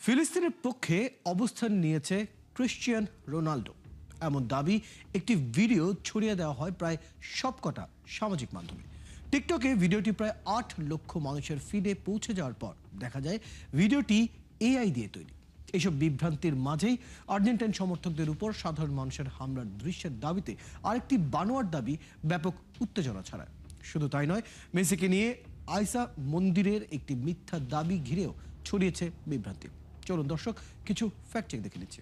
ফিলিস্তিনের পক্ষে অবস্থান নিয়েছে ক্রিশ্চিয়ানো রোনাল্ডো এমন দাবি একটি ভিডিও ছড়িয়ে দেওয়া হয় প্রায় সবকটা সামাজিক মাধ্যমে। টিকটকে ভিডিওটি প্রায় ৮ লক্ষ মানুষের ফিডে পৌঁছে যাওয়ার পর দেখা যায় ভিডিওটি এআই দিয়ে তৈরি। এসব বিভ্রান্তির মাঝেই আর্জেন্টাইন সমর্থকদের উপর সাধারণ মানুষের হামলার দৃশ্যের দাবিতে আরেকটি বানোয়ার দাবি ব্যাপক উত্তেজনা ছড়ায়। শুধু তাই নয়, মেসিকে নিয়ে আইসা মন্দিরের একটি মিথ্যা দাবি ঘিরেও ছড়িয়েছে বিভ্রান্তি। চলুন দর্শক কিছু ফ্যাক্ট চেক দেখে নিচ্ছি।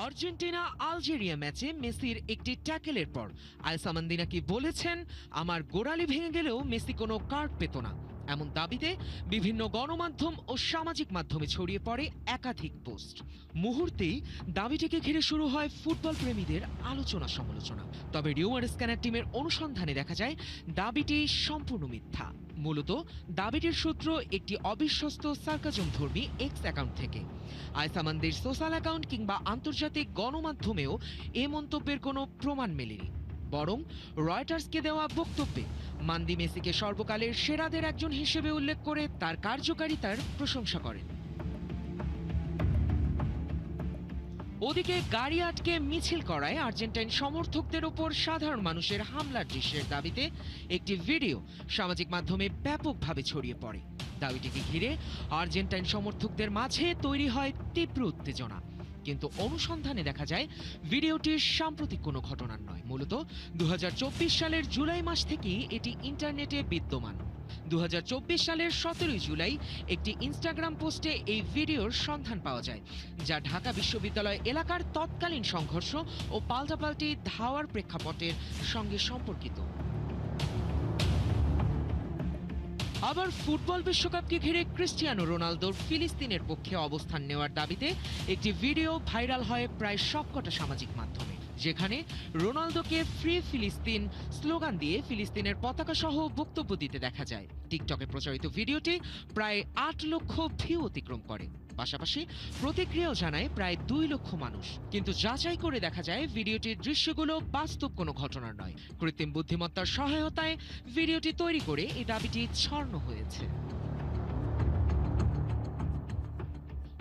আর্জেন্টিনা আলজেরিয়া ম্যাচে মেসির একটি ট্যাকেলের পর আয়সা মান্দি নাকি বলেছেন, আমার গোড়ালি ভেঙে গেলেও মেসি কোনো কার্ড পেত না। এমন দাবিতে বিভিন্ন গণমাধ্যম ও সামাজিক মাধ্যমে ছড়িয়ে পড়ে একাধিক পোস্ট। মুহূর্তেই দাবিটিকে ঘিরে শুরু হয় ফুটবল প্রেমীদের আলোচনা সমালোচনা। তবে রিউমার স্ক্যানার টিমের অনুসন্ধানে দেখা যায় দাবিটি সম্পূর্ণ মিথ্যা। মূলত দাবিটির সূত্র একটি অবিশ্বস্ত সার্কাজম ধর্মী এক্স অ্যাকাউন্ট থেকে। আয়সা মান্দির সোশ্যাল অ্যাকাউন্ট কিংবা আন্তর্জাতিক গণমাধ্যমেও এ মন্তব্যের কোনো প্রমাণ মেলেনি। বরং রয়টার্সকে দেওয়া বক্তব্যে মান্দি মেসিকে সর্বকালের সেরাদের একজন হিসেবে উল্লেখ করে তার কার্যকারিতার প্রশংসা করেন। ওদিকে গাড়ি আটকে মিছিল করায় আর্জেন্টাইন সমর্থকদের ওপর সাধারণ মানুষের হামলার দৃশ্যের দাবিতে একটি ভিডিও সামাজিক মাধ্যমে ব্যাপকভাবে ছড়িয়ে পড়ে। দাবিটিকে ঘিরে আর্জেন্টাইন সমর্থকদের মাঝে তৈরি হয় তীব্র উত্তেজনা। কিন্তু অনুসন্ধানে দেখা যায় ভিডিওটি সাম্প্রতিক কোনো ঘটনার নয়। মূলত 2024 সালের জুলাই মাস থেকেই এটি ইন্টারনেটে বিদ্যমান। 2024 সালের 17 জুলাই একটি ইনস্টাগ্রাম পোস্টে এই ভিডিওর সন্ধান পাওয়া যায়, যা ঢাকা বিশ্ববিদ্যালয় এলাকার তৎকালীন সংঘর্ষ ও পাল্টাপাল্টি ধাওয়ার প্রেক্ষাপটের সঙ্গে সম্পর্কিত। আবার ফুটবল বিশ্বকাপকে ঘিরে ক্রিশ্চিয়ানো রোনালদোর ফিলিস্তিনের পক্ষে অবস্থান নেওয়ার দাবিতে একটি ভিডিও ভাইরাল হয় প্রায় সবকটা সামাজিক মাধ্যমে, যেখানে রোনালদোকে ফ্রি ফিলিস্তিন স্লোগান দিয়ে ফিলিস্তিনের পতাকা সহ বক্তব্য দিতে দেখা যায়। টিকটকে প্রচারিত ভিডিওটি প্রায় ৮ লক্ষ ভিউ অতিক্রম করে। পাশাপাশি প্রতিক্রিয়াও জানায় প্রায় ২ লক্ষ মানুষ। কিন্তু যাচাই করে দেখা যায় ভিডিওটির দৃশ্যগুলো বাস্তব কোনো ঘটনার নয়। কৃত্রিম বুদ্ধিমত্তার সহায়তায় ভিডিওটি তৈরি করে এই দাবিটি ছড়ানো হয়েছে।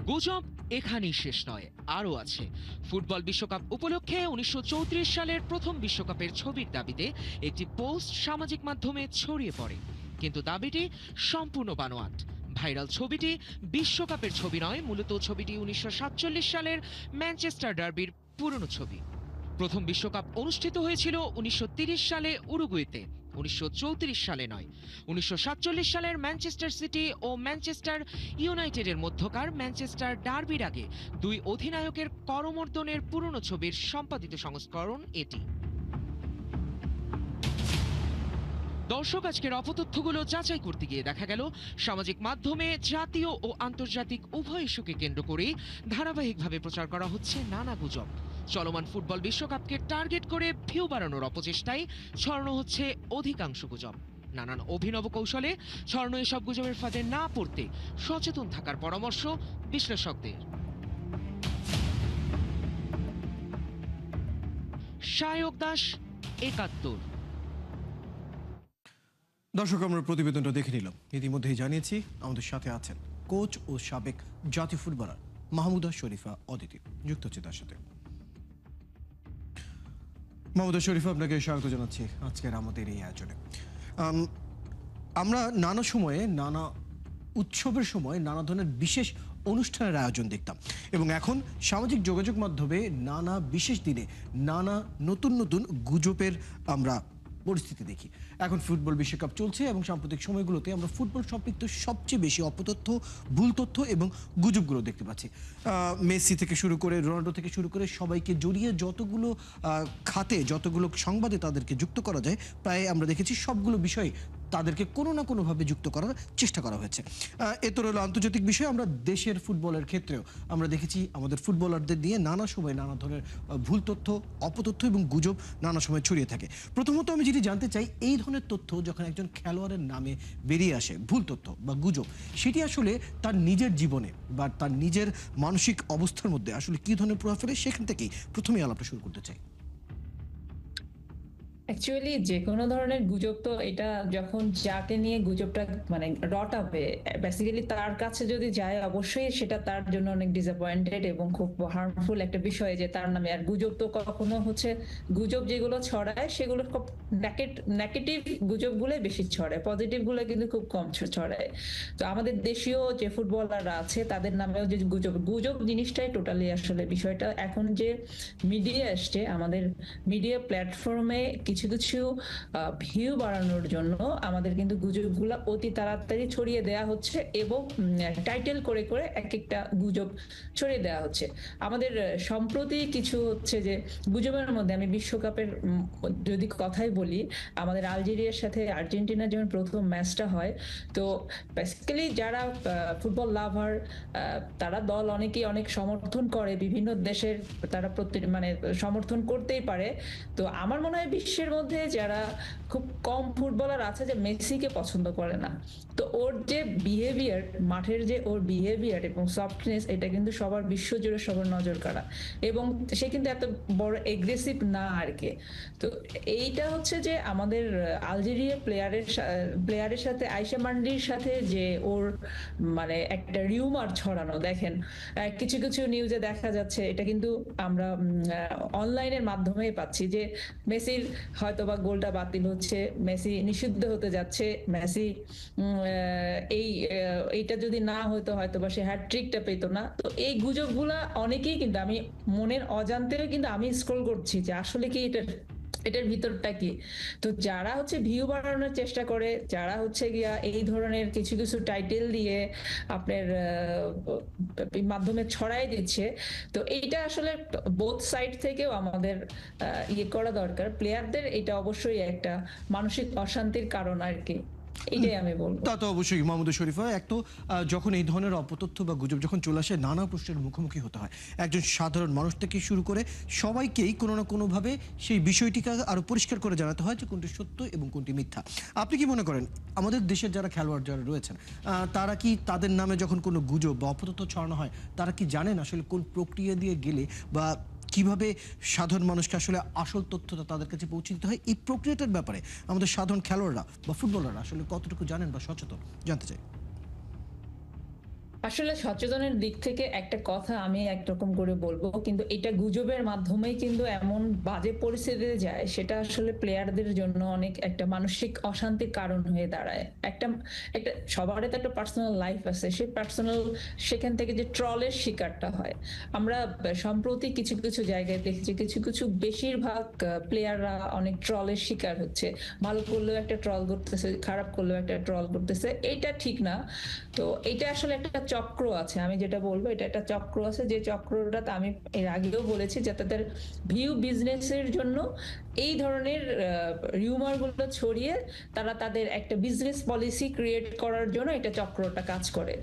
গুজব এখানেই শেষ নয়, আরও আছে। ফুটবল বিশ্বকাপ উপলক্ষে 1934 সালের প্রথম বিশ্বকাপের ছবির দাবিতে একটি পোস্ট সামাজিক মাধ্যমে ছড়িয়ে পড়ে, কিন্তু দাবিটি সম্পূর্ণ বানোয়াট। ভাইরাল ছবিটি বিশ্বকাপের ছবি নয়, মূলত ছবিটি 1947 সালের ম্যানচেস্টার ডার্বির পুরনো ছবি। প্রথম বিশ্বকাপ অনুষ্ঠিত হয়েছিল 1930 সালে উরুগুয়েতে, 1934 সালে নয়। 1947 সালের ম্যানচেস্টার সিটি ও ম্যানচেস্টার ইউনাইটেডের মধ্যকার ম্যানচেস্টার ডার্বির আগে দুই অধিনায়কের করমর্দনের পুরনো ছবির সম্পাদিত সংস্করণ এটি। দর্শক, আজকের অপতথ্যগুলো যাচাই করতে গিয়ে দেখা গেল সামাজিক মাধ্যমে জাতীয় ও আন্তর্জাতিক উভয় ইস্যুকে কেন্দ্র করেই ধারাবাহিকভাবে প্রচার করা হচ্ছে নানা গুজব। চলমান ফুটবল বিশ্বকাপকে টার্গেট করে ভিউ বাড়ানোর অপচেষ্টায় ছড়ানো হচ্ছে অধিকাংশ গুজব। নানান অভিনব কৌশলে ছড়ানো এসব গুজবের ফাঁদে না পড়তে সচেতন থাকার পরামর্শ বিশ্লেষকদের। সায়ক দাস, ৭১। দর্শক, আমরা প্রতিবেদনটা দেখে নিলাম। ইতিমধ্যেই জানিয়েছি আমাদের সাথে আছেন কোচ ও সাবেক জাতীয় ফুটবলার মাহমুদা শরীফা অদিতি, যুক্ত হচ্ছে তার সাথে। মাহমুদা শরীফা, আপনাকে স্বাগত জানাচ্ছি আজকের আমাদের এই আয়োজনে। আমরা নানা সময়ে নানা উৎসবের সময় নানা ধরনের বিশেষ অনুষ্ঠানের আয়োজন দেখতাম, এবং এখন সামাজিক যোগাযোগ মাধ্যমে নানা বিশেষ দিনে নানা নতুন নতুন গুজবের আমরা পরিস্থিতি দেখি। এখন ফুটবল বিশ্বকাপ চলছে এবং সাম্প্রতিক সময়গুলোতে আমরা ফুটবল সম্পৃক্ত সবচেয়ে বেশি অপতথ্য, ভুল তথ্য এবং গুজবগুলো দেখতে পাচ্ছি। মেসি থেকে শুরু করে রোনাল্ডো থেকে শুরু করে সবাইকে জড়িয়ে যতগুলো খাতে, যতগুলো সংবাদে তাদেরকে যুক্ত করা যায়, প্রায় আমরা দেখেছি সবগুলো বিষয়ে তাদেরকে কোনো না কোনোভাবে যুক্ত করার চেষ্টা করা হয়েছে। এ তো রইল আন্তর্জাতিক বিষয়। আমরা দেশের ফুটবলের ক্ষেত্রেও আমরা দেখেছি আমাদের ফুটবলারদের দিয়ে নানা সময় নানা ধরনের ভুল তথ্য, অপতথ্য এবং গুজব নানা সময় ছড়িয়ে থাকে। প্রথমত আমি যেটি জানতে চাই, এই ধরনের তথ্য যখন একজন খেলোয়াড়ের নামে বেরিয়ে আসে, ভুল তথ্য বা গুজব, সেটি আসলে তার নিজের জীবনে বা তার নিজের মানসিক অবস্থার মধ্যে আসলে কী ধরনের প্রভাব ফেলে, সেখান থেকেই প্রথমেই আলাপটা শুরু করতে চাই। অ্যাকচুয়ালি যে কোনো ধরনের গুজব তো এটা যখন যাকে নিয়ে গুজবটা মানে রটাবে বেসিক্যালি তার কাছে যদি যায় অবশ্যই সেটা তার জন্য অনেক ডিসঅ্যাপয়েন্টেড এবং খুব হার্মফুল একটা বিষয় যে তার নামে। আর গুজব তো কখনো হচ্ছে গুজব যেগুলো ছড়ায় সেগুলো খুব নেগেটিভ গুজবগুলো বেশি ছড়ায়, পজিটিভ গুলো কিন্তু খুব কম ছড়ায়। তো আমাদের দেশীয় যে ফুটবলাররা আছে তাদের নামেও যে গুজব গুজব জিনিসটাই টোটালি আসলে বিষয়টা এখন যে মিডিয়া আসছে আমাদের মিডিয়া প্ল্যাটফর্মে কিছু কিছু ভিউ বাড়ানোর জন্য আমাদের কিন্তু গুজবগুলো অতি তাড়াতাড়ি ছড়িয়ে দেয়া হচ্ছে এবং টাইটেল করে করে এক একটা গুজব ছড়িয়ে দেওয়া হচ্ছে। আমাদের সম্প্রতি কিছু হচ্ছে যে গুজবের মধ্যে আমি বিশ্বকাপের যদি কথাই বলি, আমাদের আলজেরিয়ার সাথে আর্জেন্টিনার যখন প্রথম ম্যাচটা হয়, তো বেসিক্যালি যারা ফুটবল লাভার তারা দল অনেকেই অনেক সমর্থন করে বিভিন্ন দেশের, তারা প্রত্যেক মানে সমর্থন করতেই পারে। তো আমার মনে হয় বিশ্বের মধ্যে যারা খুব কম ফুটবলার আছে যে মেসিকে পছন্দ করে না। তো ওর যে বিহেভিয়ার, মাঠের যে ওর বিহেভিয়ার এবং সফটনেস, এটা কিন্তু সবার বিশ্ব জুড়ে সবার নজর কাড়া। এবং সে কিন্তু এত বড় এগ্রেসিভ না আর কি। তো এইটা হচ্ছে যে আমাদের আলজেরিয়া প্লেয়ারের সাথে আয়শা মান্ডির সাথে যে ওর মানে একটা রিউমার ছড়ানো, দেখেন কিছু কিছু নিউজে দেখা যাচ্ছে, এটা কিন্তু আমরা অনলাইনের মাধ্যমে পাচ্ছি যে মেসির হয়তোবা গোলটা বাতিল হচ্ছে, মেসি নিষিদ্ধ হতে যাচ্ছে, মেসি এইটা যদি না হতো হয়তোবা সে হ্যাটট্রিকটা পেতো না। তো এই গুজবগুলা অনেকেই কিন্তু আমি মনের অজান্তেও কিন্তু আমি স্ক্রল করছি যে আসলে কি এটার ভিতরটা কি। তো যারা হচ্ছে ভিউ বাড়ানোর চেষ্টা করে, যারা হচ্ছে গিয়া এই ধরনের কিছু কিছু টাইটেল দিয়ে আপনার মাধ্যমে ছড়াই দিচ্ছে, তো এইটা আসলে বোথ সাইড থেকেও আমাদের ইয়ে করা দরকার। প্লেয়ারদের এটা অবশ্যই একটা মানসিক অশান্তির কারণ আর কি, এটাই আমি বলবো। তা তো অবশ্যই মাহমুদুর শরীফা, এক তো যখন এই ধরনের অপতথ্য বা গুজব যখন চলে আসে নানা প্রশ্নের মুখোমুখি হতে হয় একজন সাধারণ মানুষ থেকে শুরু করে সবাইকেই কোনো না কোনোভাবে সেই বিষয়টিকে আরো পরিষ্কার করে জানাতে হয় যে কোনটি সত্য এবং কোনটি মিথ্যা। আপনি কি মনে করেন আমাদের দেশের যারা খেলোয়াড় যারা রয়েছেন তারা কি তাদের নামে যখন কোনো গুজব বা অপতথ্য ছড়ানো হয় তারা কি জানেন আসলে কোন প্রক্রিয়া দিয়ে গেলে বা কিভাবে সাধারণ মানুষকে আসলে আসল তথ্যটা তাদের কাছে পৌঁছে দিতে হয়, এই প্রক্রিয়াটার ব্যাপারে আমাদের সাধারণ খেলোয়াড়রা বা ফুটবলাররা আসলে কতটুকু জানেন বা সচেতন জানতে চাই। আসলে সচেতনের দিক থেকে একটা কথা আমি একরকম করে বলবো, কিন্তু এটা গুজবের মাধ্যমেই কিন্তু এমন বাজে পরিস্থিতিতে যায় সেটা আসলে প্লেয়ারদের জন্য অনেক একটা মানসিক অশান্তির কারণ হয়ে দাঁড়ায়। একটা একটা সবারই তো একটা পার্সোনাল লাইফ আছে, সেই পার্সোনাল সেখান থেকে যে ট্রলের শিকারটা হয়। আমরা সম্প্রতি কিছু কিছু জায়গায় দেখছি কিছু কিছু বেশিরভাগ প্লেয়াররা অনেক ট্রলের শিকার হচ্ছে। ভালো করলেও একটা ট্রল করতেছে, খারাপ করলেও একটা ট্রল করতেছে, এইটা ঠিক না। তো এটা আসলে একটা চক্র আছে, আমি যেটা বলবো এটা একটা চক্র আছে, যে চক্রটা আমি এর আগেও বলেছি যে তাদের ভিউ বিজনেসের জন্য এই ধরনের রিউমার গুলো ছড়িয়ে তারা তাদের একটা বিজনেস পলিসি ক্রিয়েট করার জন্য এটা চক্রটা কাজ করে।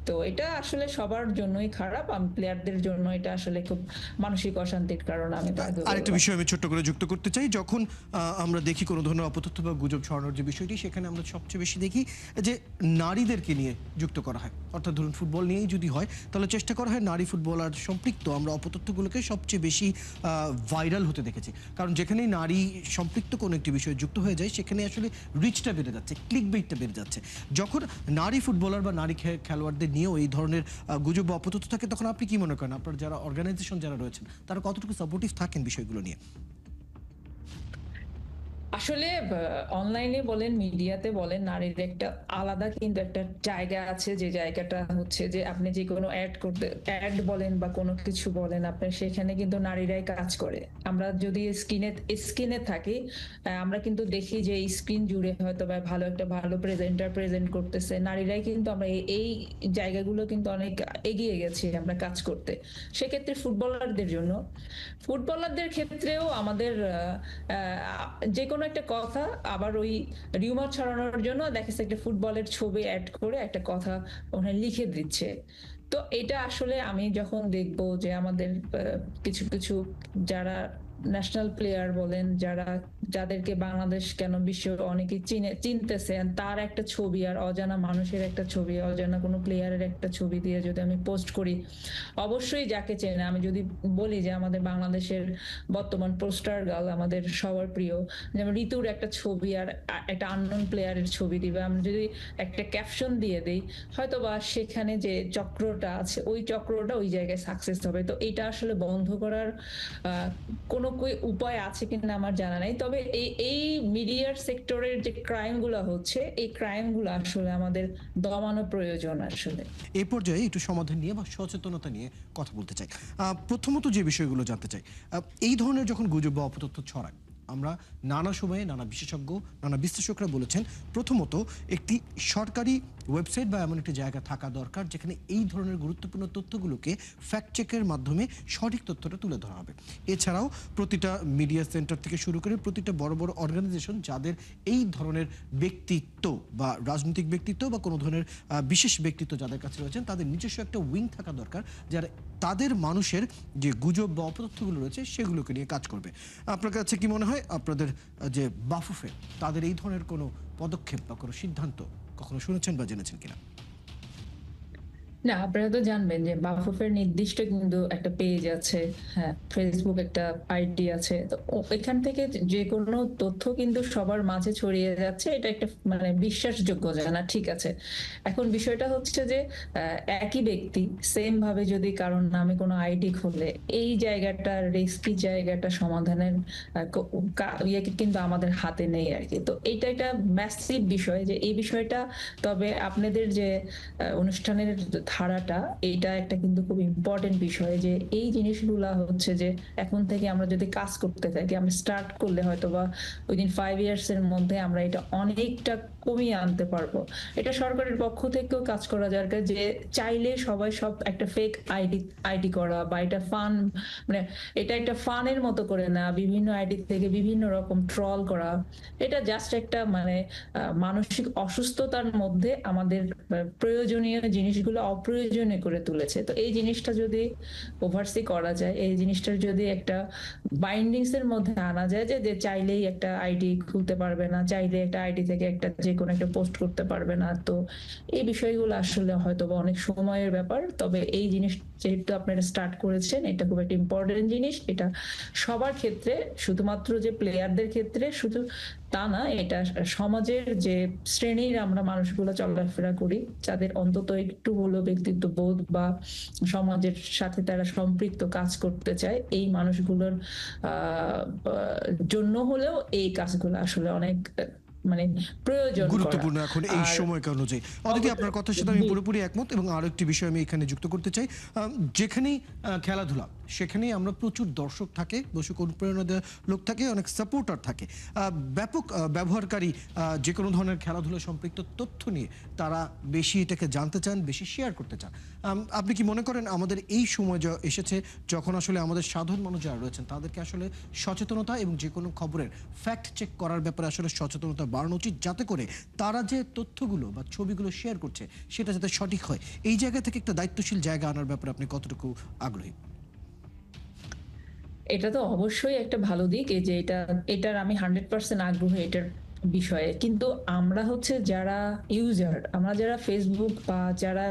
তো এটা আসলে সবার জন্যই খারাপ, আমি প্লেয়ারদের জন্য এটা আসলে খুব মানসিক অশান্তির কারণ আমি আরেকটা বিষয় আমি ছোট্ট করে যুক্ত করতে চাই, যখন আমরা দেখি কোনো ধরনের অপতথ্য বা গুজব ছড়ানোর যে বিষয়টি, সেখানে আমরা সবচেয়ে বেশি দেখি যে নারীদেরকে নিয়ে যুক্ত করা হয়। অর্থাৎ ধরুন ফুটবল নিয়েই যদি হয় তাহলে চেষ্টা করা হয় নারী ফুটবলার সম্পৃক্ত আমরা অপতথ্যগুলোকে সবচেয়ে বেশি ভাইরাল হতে দেখেছি। কারণ যেখানেই নারী সম্পৃক্ত কোনো একটি বিষয়ে যুক্ত হয়ে যায় সেখানে আসলে রিচটা বেড়ে যাচ্ছে, ক্লিক বেইটটা বেড়ে যাচ্ছে। যখন নারী ফুটবলার বা নারী খেলোয়াড়দের নিয়েও এই ধরনের গুজব বা অপতথ্য থাকে তখন আপনি কি মনে করেন আপনার যারা অর্গানাইজেশন যারা রয়েছেন তারা কতটুকু সাপোর্টিভ থাকেন বিষয়গুলো নিয়ে? আসলে অনলাইনে বলেন মিডিয়াতে বলেন নারীর একটা আলাদা কিন্তু একটা জায়গা আছে, যে জায়গাটা হচ্ছে যে আপনি যে কোনো অ্যাড বলেন বা কোনো কিছু বলেন আপনার সেখানে কিন্তু নারীরাই কাজ করে। আমরা যদি স্ক্রিনে থাকি, আমরা কিন্তু দেখি যে স্ক্রিন জুড়ে হয়তো বা ভালো প্রেজেন্টার প্রেজেন্ট করতেছে নারীরাই, কিন্তু আমরা এই জায়গাগুলো কিন্তু অনেক এগিয়ে গেছি আমরা কাজ করতে। সেক্ষেত্রে ফুটবলারদের ক্ষেত্রেও আমাদের যে কোনো একটা কথা আবার ওই রিউমার ছড়ানোর জন্য দেখা যাচ্ছে একটা ফুটবলের ছবি অ্যাড করে একটা কথা ওখানে লিখে দিচ্ছে। তো এটা আসলে আমি যখন দেখবো যে আমাদের কিছু কিছু যারা ন্যাশনাল প্লেয়ার বলেন, যাদেরকে বাংলাদেশ কেন বিশ্ব অনেকে চিনতেছে, তার একটা ছবি আর অজানা মানুষের একটা ছবি, অজানা কোনো প্লেয়ারের একটা ছবি দিয়ে যদি আমি পোস্ট করি, অবশ্যই যাকে চেনে, আমি যদি বলি যে আমাদের বাংলাদেশের বর্তমান পোস্টার গার্ল, আমাদের সবার প্রিয়, যেমন ঋতুর একটা ছবি আর একটা আননোন প্লেয়ারের ছবি দিবে, আমি যদি একটা ক্যাপশন দিয়ে দেই, হয়তো বা সেখানে যে চক্রটা আছে ওই চক্রটা ওই জায়গায় সাকসেস হবে। তো এটা আসলে বন্ধ করার কোনো উপায় আছে কিনা আমার জানা নাই, তবে এই মিডিয়ার সেক্টরের যে ক্রাইম গুলো হচ্ছে, এই ক্রাইম গুলো আসলে আমাদের দমানো প্রয়োজন আসলে। এই পর্যায়ে একটু সমাধান নিয়ে বা সচেতনতা নিয়ে কথা বলতে চাই। প্রথমত যে বিষয়গুলো জানতে চাই, এই ধরনের যখন গুজব বা অপতথ্য ছড়ায়, আমরা নানা সময়ে নানা বিশেষজ্ঞ, নানা বিশ্লেষকরা বলেছেন, প্রথমত একটি সরকারি ওয়েবসাইট বা এমন একটি জায়গা থাকা দরকার যেখানে এই ধরনের গুরুত্বপূর্ণ তথ্যগুলোকে ফ্যাক্ট চেকের মাধ্যমে সঠিক তথ্যটা তুলে ধরা হবে। এছাড়াও প্রতিটা মিডিয়া সেন্টার থেকে শুরু করে প্রতিটা বড় বড় অর্গানাইজেশন যাদের এই ধরনের ব্যক্তিত্ব বা রাজনৈতিক ব্যক্তিত্ব বা কোনো ধরনের বিশেষ ব্যক্তিত্ব যাদের কাছে রয়েছেন, তাদের নিজস্ব একটা উইং থাকা দরকার যারা তাদের মানুষের যে গুজব বা অপতথ্যগুলো রয়েছে সেগুলোকে নিয়ে কাজ করবে। আপনার কাছে কি মনে হয় আপনাদের যে বাফুফে তাদের এই ধরনের কোনো পদক্ষেপ বা কোনো সিদ্ধান্ত কখনো শুনেছেন বা জেনেছেন কিনা? না, আপনারা তো জানবেন যে বাফুফের নির্দিষ্ট কিন্তু একটা পেজ আছে, হ্যাঁ, ফেসবুক একটা আইডি আছে, তো এখান থেকে যে কোনো তথ্য কিন্তু সবার মাঝে ছড়িয়ে যাচ্ছে, এটা একটা মানে বিশ্বাসযোগ্য জানা, ঠিক আছে। এখন বিষয়টা হচ্ছে যে একই ব্যক্তি সেম ভাবে যদি কারোর নামে কোনো আইডি খোলে, এই জায়গাটা রিস্কি জায়গাটা সমাধানের ইয়ে কিন্তু আমাদের হাতে নেই আর কি। তো এটা একটা ম্যাসিভ বিষয় যে এই বিষয়টা, তবে আপনাদের যে অনুষ্ঠানের ধারাটা, এইটা একটা কিন্তু খুব ইম্পর্টেন্ট বিষয় যে এই জিনিসগুলা হচ্ছে যে এখন থেকে আমরা যদি কাজ করতে থাকি, আমরা স্টার্ট করলে হয়তো বা উইদিন 5 ইয়ার্স এর মধ্যে আমরা এটা অনেকটা কমিয়ে আনতে পারবো। এটা সরকারের পক্ষ থেকেও কাজ করা দরকার যে চাইলে সবাই সব একটা ফেক আইডি করা বা এটা ফান, মানে এটা একটা ফানের মতো করে না, বিভিন্ন আইডি থেকে বিভিন্ন রকম ট্রল করা, এটা জাস্ট একটা মানে মানসিক অসুস্থতার মধ্যে আমাদের প্রয়োজনীয় জিনিসগুলো অপ্রয়োজনীয় করে তুলেছে। তো এই জিনিসটা যদি ওভারসি করা যায়, এই জিনিসটার যদি একটা বাইন্ডিংস এর মধ্যে আনা যায় যে যে চাইলেই একটা আইডি খুলতে পারবে না, চাইলে একটা আইডি থেকে একটা যে কোনো একটা পোস্ট করতে পারবে না, তো এই বিষয়গুলো আসলে হয়তো বা অনেক সময়ের ব্যাপার। তবে এই জিনিস যেহেতু আপনারা স্টার্ট করেছেন, এটা খুব একটা ইম্পর্টেন্ট জিনিস, এটা সবার ক্ষেত্রে, শুধুমাত্র যে প্লেয়ারদের ক্ষেত্রে শুধু তা না, এটা সমাজের যে শ্রেণীর আমরা মানুষগুলো চলাফেরা করি, যাদের অন্তত একটু হলেও ব্যক্তিত্ব বোধ বা সমাজের সাথে তারা সম্পৃক্ত কাজ করতে চায়, এই মানুষগুলোর জন্য হলেও এই কাজগুলো আসলে অনেক মানে প্রয়োজন করা। গুরুত্বপূর্ণ এখন এই আর সময়কে অনুযায়ী। অদিতি, আপনার কথার সাথে আমি পুরোপুরি একমত এবং আরো একটি বিষয় আমি এখানে যুক্ত করতে চাই। যেখানেই খেলাধুলা সেখানেই আমরা প্রচুর দর্শক থাকে, দর্শক অনুপ্রেরণা দেওয়া লোক থাকে, অনেক সাপোর্টার থাকে, ব্যাপক ব্যবহারকারী যে কোনো ধরনের খেলাধুলা সম্পৃক্ত তথ্য নিয়ে তারা বেশি এটাকে জানতে চান, বেশি শেয়ার করতে চান। আপনি কি মনে করেন আমাদের এই সময় এসেছে যখন আসলে আমাদের সাধারণ মানুষ যারা রয়েছেন তাদেরকে আসলে সচেতনতা এবং যে কোনো খবরের ফ্যাক্ট চেক করার ব্যাপারে আসলে সচেতনতা বাড়ানো উচিত, যাতে করে তারা যে তথ্যগুলো বা ছবিগুলো শেয়ার করছে সেটা যাতে সঠিক হয়? এই জায়গা থেকে একটা দায়িত্বশীল জায়গা আনার ব্যাপারে আপনি কতটুকু আগ্রহী? এটা তো অবশ্যই একটা ভালো দিক, এই যে এটার আমি 100% আগ্রহী এটার বিষয়ে। কিন্তু আমরা হচ্ছে যারা ইউজার, আমরা যারা ফেসবুক বা যারা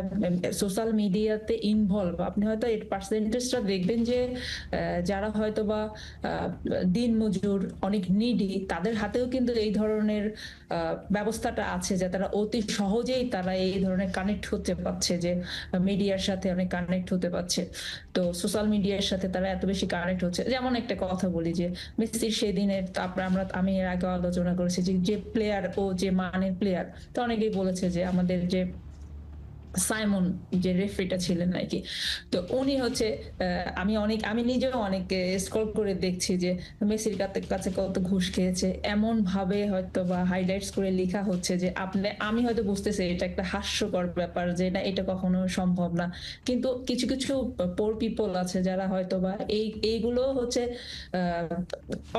সোশ্যাল মিডিয়াতে ইনভলভ, আপনি হয়তো এর পার্সেন্টেজটা দেখবেন যে যারা হয়তো বা দিন মজুর, অনেক নিডি, তাদের হাতেও কিন্তু এই ধরনের ব্যবস্থাটা আছে যে তারা অতি সহজেই তারা এই ধরনের কানেক্ট হতে পারছে, যে মিডিয়ার সাথে অনেক কানেক্ট হতে পারছে। তো সোশ্যাল মিডিয়ার সাথে তারা এত বেশি কানেক্ট হচ্ছে, যেমন একটা কথা বলি যে মেসির সেই দিনের, তারপরে আমি এর আগে আলোচনা করেছি যে যে প্লেয়ার, ও যে মানের প্লেয়ার, তো অনেকেই বলেছে যে আমাদের যে সাইমন যে রেফারিটা ছিলেন নাকি, তো উনি হচ্ছে আমি নিজেও অনেক স্ক্রল করে দেখছি যে মেসির কাছে কত ঘুষ খেয়েছে, এমন ভাবে হয়তো বা হাইলাইটস করে লেখা হচ্ছে যে আমি হয়তো বুঝতেছি এটা একটা হাস্যকর ব্যাপার, যে না এটা কখনো সম্ভব না, কিন্তু কিছু কিছু পোর পিপল আছে যারা হয়তো বা এইগুলো হচ্ছে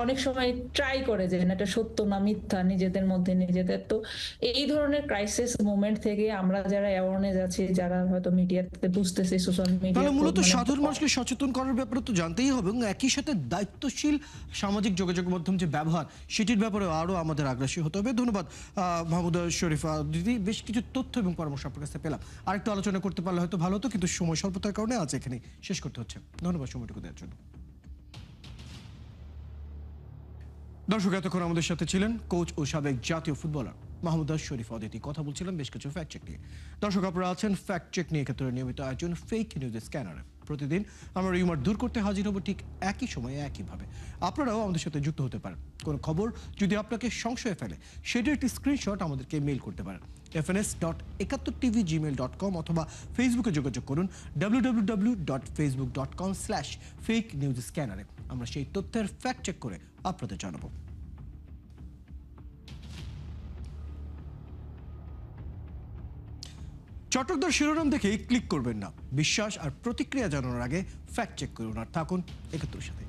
অনেক সময় ট্রাই করে যে না এটা সত্য না মিথ্যা নিজেদের মধ্যে নিজেদের। তো এই ধরনের ক্রাইসিস মোমেন্ট থেকে আমরা যারা অ্যাওয়ারনেস যাচ্ছি, যারা হয়তো মিডিয়াতে বুঝতেছে, সোশ্যাল মিডিয়া তাহলে মূলত সাধারণ মানুষকে সচেতন করার ব্যাপারে তো জানতেই হবে, এবং একই সাথে দায়িত্বশীল সামাজিক যোগাযোগ মাধ্যম যে ব্যবহার সেটির ব্যাপারে আরও আমাদের আগ্রাসী হতে হবে। ধন্যবাদ মাহমুদা শরীফা দিদি, বেশ কিছু তথ্য এবং পরামর্শ আপনার কাছে পেলাম। আরেকটু আলোচনা করতে পারলে হয়তো ভালো হতো, কিন্তু সময় স্বল্পতার কারণে আজ এখানে শেষ করতে হচ্ছে। ধন্যবাদ সময়টুকু দেওয়ার জন্য। দর্শক, এতক্ষণ আমাদের সাথে ছিলেন কোচ ও সাবেক জাতীয় ফুটবলার মাহমুদা শরীফা অদিতি। কথা বলছিলাম বেশ কিছু ফ্যাক্ট চেক নিয়ে। দর্শক, আপনারা আছেন ফ্যাক্ট চেক নিয়ে ক্ষেত্রে নিয়মিত আয়োজন ফেক নিউজ স্ক্যানারে। প্রতিদিন আমরা রিউমার দূর করতে হাজির হব ঠিক একই সময়ে একইভাবে। আপনারাও আমাদের সাথে যুক্ত হতে পারেন। কোনো খবর যদি আপনাকে সংশয়ে ফেলে সেটার একটি স্ক্রিনশট আমাদেরকে মেইল করতে পারেন fns.71tv@gmail.com অথবা ফেসবুকে যোগাযোগ করুন www.facebook.com/fake-news-scanner। আমরা সেই তথ্যের ফ্যাক্ট চেক করে আপনাদের জানাবো। চটকদার শিরোনাম দেখে ক্লিক করবেন না। বিশ্বাস আর প্রতিক্রিয়া জানানোর আগে ফ্যাক্ট চেক করুন, আর থাকুন ৭১ সাথে।